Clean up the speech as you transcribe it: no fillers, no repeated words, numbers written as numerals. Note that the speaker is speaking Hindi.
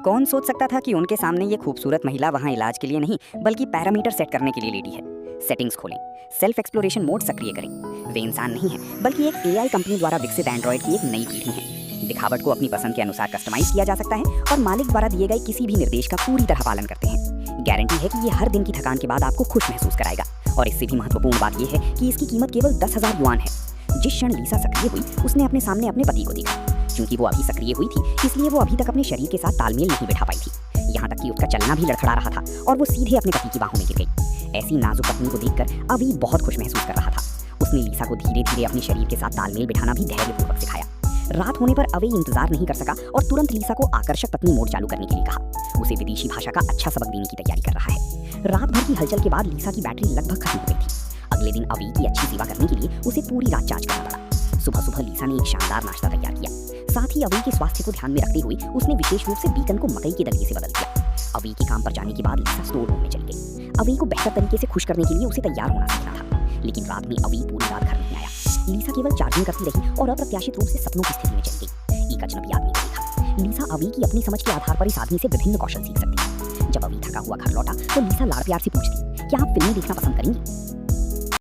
कौन सोच सकता था कि उनके सामने ये खूबसूरत महिला वहाँ इलाज के लिए नहीं बल्कि पैरामीटर सेट करने के लिए लेटी है। सेटिंग्स खोलें, सेल्फ एक्सप्लोरेशन मोड सक्रिय करें। वे इंसान नहीं है बल्कि एक एआई कंपनी द्वारा विकसित एंड्रॉइड की एक नई पीढ़ी है। दिखावट को अपनी पसंद के अनुसार कस्टमाइज किया जा सकता है और मालिक द्वारा दिए गए किसी भी निर्देश का पूरी तरह पालन करते हैं। गारंटी है कि ये हर दिन की थकान के बाद आपको खुश महसूस कराएगा। और इससे भी महत्वपूर्ण बात यह है कि इसकी कीमत केवल 10,000 युआन है। जिस क्षण लीसा सक्रिय हुई उसने अपने सामने अपने पति को देखा। क्योंकि वो अभी सक्रिय हुई थी इसलिए वो अभी तक अपने शरीर के साथ तालमेल नहीं बिठा पाई थी। यहाँ तक कि उसका चलना भी लड़खड़ा रहा था और वो सीधे अपने पति की बाहों में गिर गई। ऐसी नाजुक पत्नी को देखकर अभी बहुत खुश महसूस कर रहा था। उसने लीसा को धीरे धीरे अपने शरीर के साथ तालमेल बिठाना भी धैर्यपूर्वक सिखाया। रात होने पर अवे इंतजार नहीं कर सका और तुरंत लीसा को आकर्षक पत्नी मोड चालू करने के लिए कहा। उसे विदेशी भाषा का अच्छा सबक देने की तैयारी कर रहा है। रात भर की हलचल के बाद लीसा की बैटरी लगभग खत्म हो गई थी। अगले दिन अवी की अच्छी सेवा करने के लिए उसे पूरी रात चार्ज करना पड़ा। सुबह सुबह लीसा ने एक शानदार नाश्ता तैयार किया। साथ ही अवी के स्वास्थ्य को ध्यान में रखते हुए उसने विशेष रूप से बीकन को मकई के दलिए से बदल दिया। अवी के काम पर जाने के बाद लीसा स्टोर रूम में चली गई। अवी को बेहतर तरीके से खुश करने के लिए उसे तैयार होना सीखना था। लेकिन रात में अवी पूरी रात घर नहीं आया। लीसा केवल चार्जिंग करती रही और अप्रत्याशित रूप से सपनों की स्थिति में चली गई। एक अजनबी आदमी को देखा। लीसा अवी की अपनी समझ के आधार पर इस आदमी से विभिन्न कौशल सीख सकती है। जब अवी थका हुआ घर लौटा तो लीसा लाड़ प्यार से पूछती, क्या आप फिल्में देखना पसंद करेंगी?